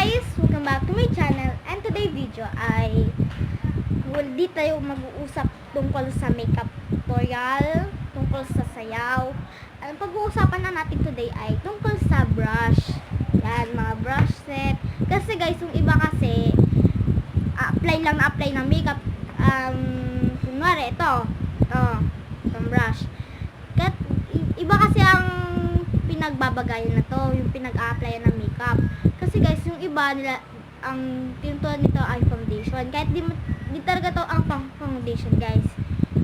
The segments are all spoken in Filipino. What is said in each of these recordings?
guys! Welcome back to my channel, and today video ay di tayo mag-uusap tungkol sa makeup tutorial, tungkol sa sayaw. Ang pag-uusapan na natin today ay tungkol sa brush. Yan, mga brush set. Kasi guys, yung iba kasi apply lang na apply ng makeup. Kunwari, itong brush. Iba kasi ang pinagbabagayan na to, yung pinag-a-applyan ng makeup. Kasi guys, yung iba nila, ang tinutuan nito ay foundation. Kahit di talaga to ang pang foundation, guys.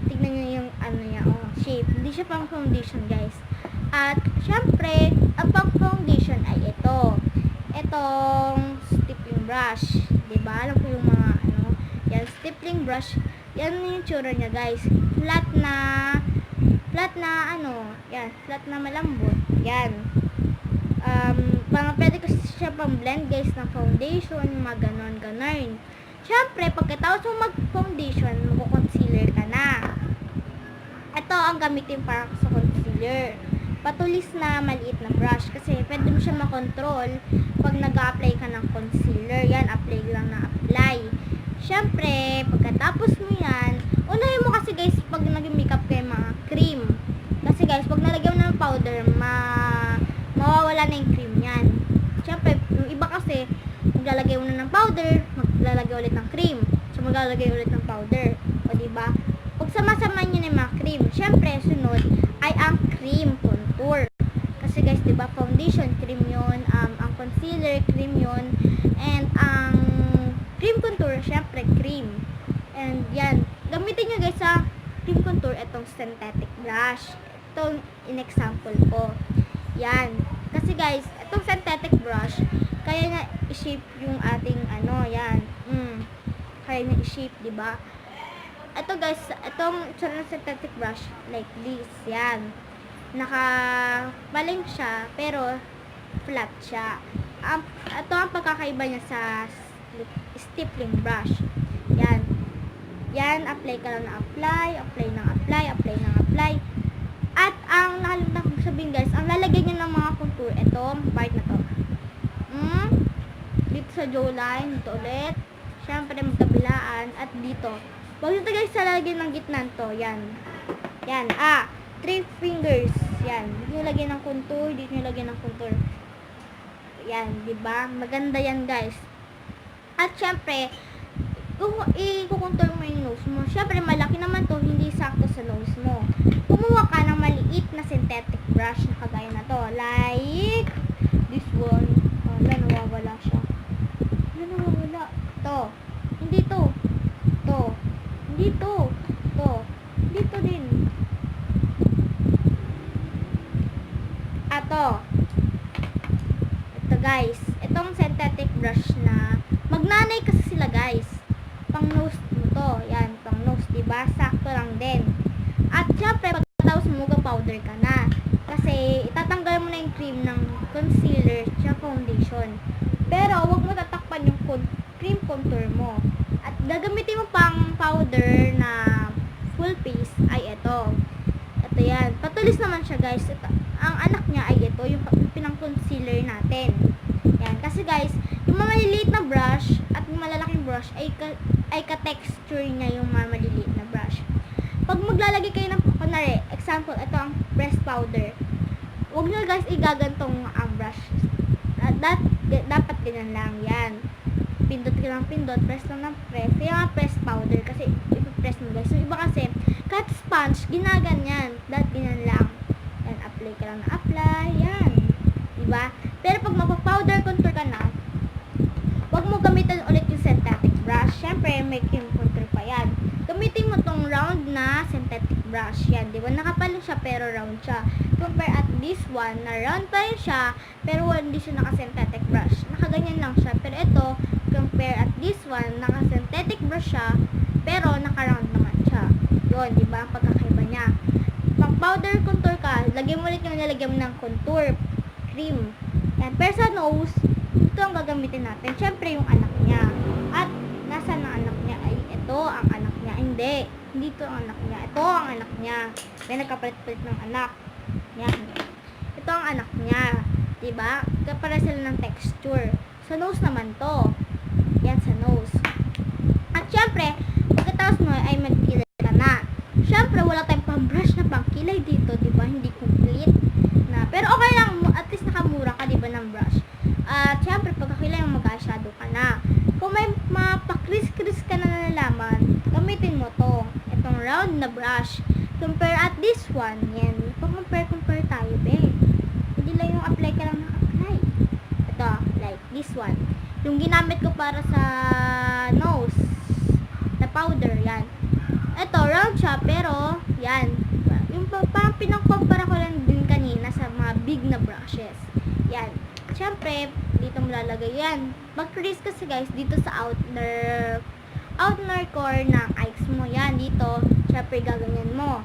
Tignan nyo yung ano niya, shape. Hindi siya pang foundation, guys. At syempre, ang pang foundation ay ito. Itong stippling brush. Diba? Alam ko yung mga yan, stippling brush. Yan yung tsura niya, guys. Flat na malambot. Yan. Pwede ko siya pang blend, guys, ng foundation, mga ganon. Syempre, pagkatapos mo mag-foundation, mag-concealer ka na. Ito ang gamitin para sa concealer. Patulis na maliit na brush kasi pwede mo siya makontrol pag nag-a-apply ka ng concealer. Yan, apply lang na apply. Syempre, pagkatapos mo yan, unahin mo kasi, guys, pag nag-makeup kayo, mga cream. Kasi guys, pag nalagyan mo ng powder, mawawala na yung cream yan. Siyempre, yung iba kasi, maglalagay mo na ng powder, maglalagay ulit ng cream. So, maglalagay ulit ng powder. O, diba? Pag sama-sama nyo na yung mga cream, siyempre, sunod ay ang cream contour. Kasi guys, diba, foundation, cream yun. Ang concealer, cream yun. And ang cream contour, siyempre, cream. And yan, gamitin nyo guys sa cream contour, itong synthetic blush. Itong in-example ko. Yan. Kasi guys, itong synthetic brush, kaya niya i-shape yung ating yan. Kaya niya i-shape, diba? Ito guys, itong synthetic brush, like this, yan. Naka-baling siya, pero flat siya. Ito ang pagkakaiba niya sa stippling brush. Yan. Yan, apply ka lang na apply. At ang nakalimutan ko sabihin guys, ang lalagyan nyo ng mga contour, itong part na to. Dito sa jawline, dito ulit. Siyempre magkabilaan, at dito. Huwag nyo guys sa lalagyan ng gitna to, yan. Yan, 3 fingers. Yan, dito nyo lagyan ng contour, dito nyo lagyan ng contour. Yan, diba? Maganda yan guys. At syempre, kung i-contour mo yung nose mo, syempre malaki naman to, hindi sakto sa nose mo. Kumuha ka ng maliit na synthetic brush na kagaya na to, like this one. Nawawala siya. Nawawala. To. Hindi to. To. Hindi to. To. Dito din. To. Ito guys. Itong synthetic brush na magnanay kasi sila guys. Pang nose mo to. Yan, pang nose, diba? Sakto lang din. At syempre, pagkatapos mo, powder ka na. Kasi, itatanggal mo na yung cream ng concealer sa foundation. Pero, huwag mo tatakpan yung cream contour mo. At gagamitin mo pang powder na full face ay ito. Ito yan. Patulis naman siya guys. Ang anak niya ay ito, yung pinang concealer natin. Yan. Kasi guys, yung maliliit na brush at yung malalaking brush ay ka-texture niya yung maliliit na brush. Pag maglalagay kayo ng, kunwari, example, ito ang pressed powder. Huwag nyo guys igagantong ang brush. Dapat ganyan lang, yan. Pindot ka lang pindot, press lang ng press. Kaya nga pressed powder, kasi ipipress mo guys. So, iba kasi, kahit sponge, ginaganyan. Ganyan lang. Yan, apply ka lang na apply, yan. Diba? Pero pag magpa-powder contour ka na, huwag mo gamitin ulit yung synthetic brush. Siyempre, may cream contour pa yan. Gamitin mo tong round na synthetic brush. Yan, di ba? Nakapalo siya pero round siya. Compare at this one na round pa rin siya pero hindi siya naka-synthetic brush. Nakaganyan lang siya. Pero ito, compare at this one, naka-synthetic brush siya pero naka-round naman siya. Yun, di ba? Ang pagkakaiba niya. Pag powder contour ka, lagyan mo ulit yung nilagyan mo ng contour cream. Yan. Pero sa nose, ito ang gagamitin natin. Siyempre, yung anak niya. At nasa ng anak niya ay ito ang anak niya. Hindi ito ang anak niya. Ito ang anak niya. May nagkapalit-palit ng anak. Yan. Ito ang anak niya. Diba? Kapara sila ng texture. Sa nose naman to. Yan, sa nose. At syempre, pagkatapos mo ay mag-kilay ka na. Syempre, wala tayong pang-brush na pang-kilay dito, di ba? Hindi complete na. Pero okay lang, at least nakamura ka, di ba, ng brush. At syempre, pagkakilay mo, mag-eyeshadow ka na. Kung may mapakris-kris ka na nalalaman, gamitin mo to. Itong round na brush. Compare at this one. Yan. Compare tayo, be. Hindi lang yung apply ka lang ng apply. Ito, like this one. Yung ginamit ko para sa nose na powder, yan. Ito, round siya, pero, yan. Yung parang pinang-compare ko lang din kanina sa mga big na brushes. Yan. Siyempre, dito mo lalagay yan. Mag-crease kasi guys, dito sa outer core ng eyes mo. Yan, dito. Siyempre, gaganyan mo.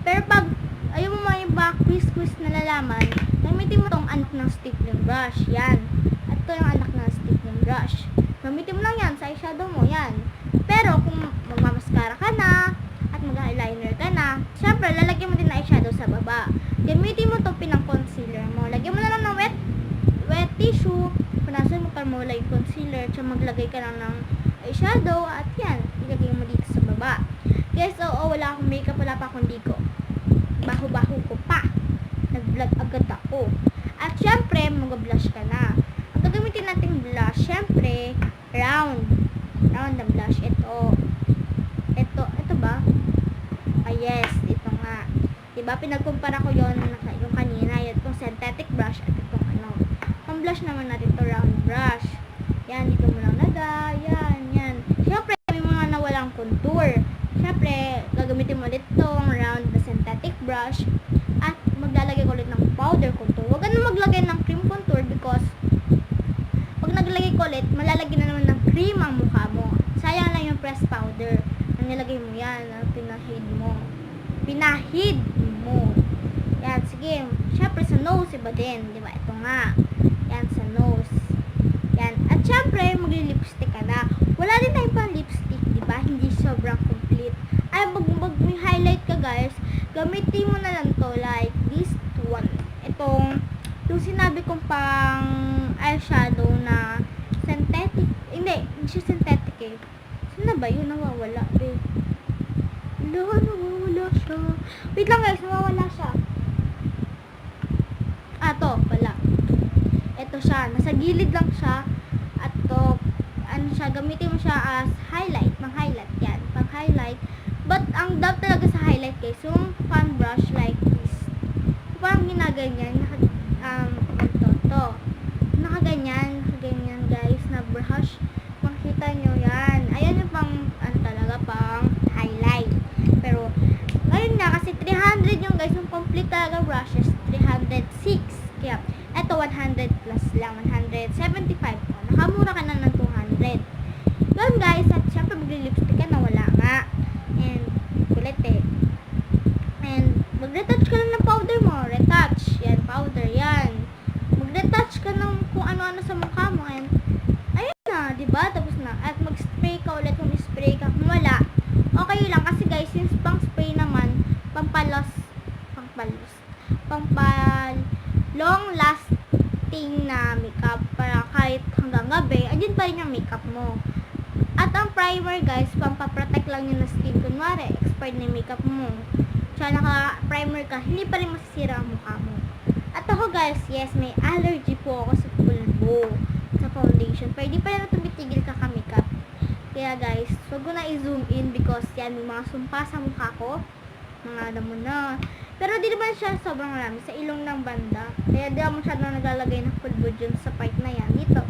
Pero pag, ayaw mo may back quiz na lalaman, gamitin mo tong anak ng stippling brush. Yan. At ito yung anak ng stippling brush. Gamitin mo lang yan sa eyeshadow mo. Yan. Pero, kung magmamaskara ka na, at mag-eyeliner ka na, syempre, lalagyan mo din na eyeshadow sa baba. Gamitin mo itong pinang-concealer mo. Lagyan mo na lang ng wet tissue. Punasan mo para mawala yung concealer. Tsaka maglagay ka lang ng eyeshadow. At yan, ilagay mo dito sa baba. Guys, oo, wala akong makeup. Wala pa akong diko. Baho-baho ko pa. Nag-vlog agad ako. At syempre, mag-blush ka na. Ang gagamitin natin blush, syempre, round na blush. Ito ba? Ah, yes, ito nga. Diba, pinagkumpara ko yung kanina, itong synthetic brush at itong ano. Pang blush naman natin to round brush. Yan, dito mo lang lagay. Yan. Syempre, may mga nawalang contour. Syempre, gagamitin mo ulit itong round na synthetic brush at maglalagay ko ulit ng powder contour. Huwag ka na maglagay ng cream contour because pag naglagay ko ulit, malalagay na naman ng cream ang mukha mo. Sayang lang yung pressed powder. Ang nilagay mo yan, pinahid mo. Yan, sige. Syempre, sa nose, iba din. Diba? Ito nga. Yan, sa nose. Yan. At syempre, magli-lipstick ka na. Wala din tayong pang lipstick, diba? Hindi sobrang complete. Ay, may highlight ka, guys. Gamitin mo na lang to, like this one. Itong, yung sinabi kong pang eyeshadow na synthetic. Hindi siya synthetic eh. Saan na ba yun? Nawawala, eh. Nawawala siya. Wait lang, guys. Nawawala siya. To pala. Ito siya. Nasa gilid lang siya. At to, ano siya, gamitin mo siya as highlight. Pang-highlight yan. Pang-highlight. But, ang dab talaga sa highlight, guys, yung fan brush like this. Parang ginaganyan. Nakaganyan, guys, na brush. Makita nyo yan. Ayan yung pang, talaga, pang highlight. Pero, ngayon nga, kasi 300 yung guys, yung complete talaga brushes, 306. Kaya, eto 100 plus lang, 175. Nakamura ka na ng 200. Yun guys, at syempre magli-lipstick ka na, wala nga. And, kulit eh. And, mag-retouch ka lang ng powder mo. Retouch. Yan, powder, yan. Mag-retouch ka ng kung ano-ano sa mukha mo. And, ayun na, diba? Tapos na. At mag-spray ka ulit. Kung spray ka, kung wala, okay lang. Kasi guys, since pang-spray naman, long lasting na makeup para kahit hanggang gabi, andyan pa rin yung makeup mo. At ang primer guys, pampaprotect lang yun na skin. Kunwari, expired na yung makeup mo. Tsaka naka-primer ka, hindi pa rin masisira ang mukha mo. At ako guys, yes, may allergy po ako sa pulbo, sa foundation. Pero di pa rin tumitigil kaka-makeup. Kaya guys, wag ko na i-zoom in because yan, may mga sumpa sa mukha ko. Mga alam mo na. Pero di naman siya sobrang marami sa ilong ng banda. Kaya di ako masyadong naglalagay ng pulbo dyan sa part na yan. Dito.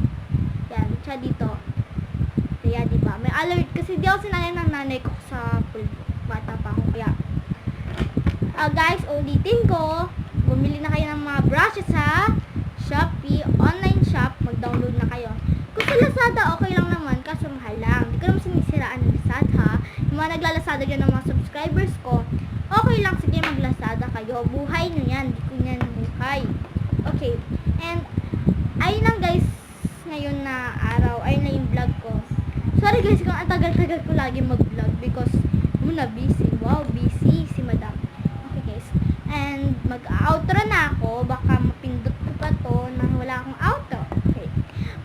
Yan, siya dito. Kaya di ba? May allergy kasi di ako sinanay ng nanay ko sa pulbo. Bata pa ako. Kaya guys, ulitin ko. Bumili na kayo ng mga brushes sa Shopee, online shop. Mag-download na kayo. Kung sa Lazada, okay lang naman. Kaso mahal lang. Hindi ko naman sinisiraan ng Lazada. Yung mga naglalazada dyan ng mga subscribers ko, okay lang, sige mag-Lazada kayo. Buhay nyo yan. Hindi ko yan buhay. Okay. And, ayun lang guys, ngayon na araw, ayun na yung vlog ko. Sorry guys kung ang tagal-tagal ko lagi mag-vlog because muna busy. Wow, busy si madam. Okay guys. And, mag-outro na ako. Baka mapindot ko pa to nang wala akong outro. Okay.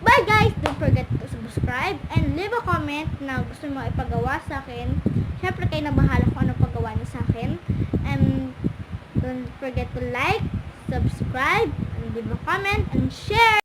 Bye guys! subscribe, and leave a comment na gusto mo ipagawa sa akin. Syempre kayo na bahala kung anong paggawa niyo sa akin. And don't forget to like, subscribe, and leave a comment, and share!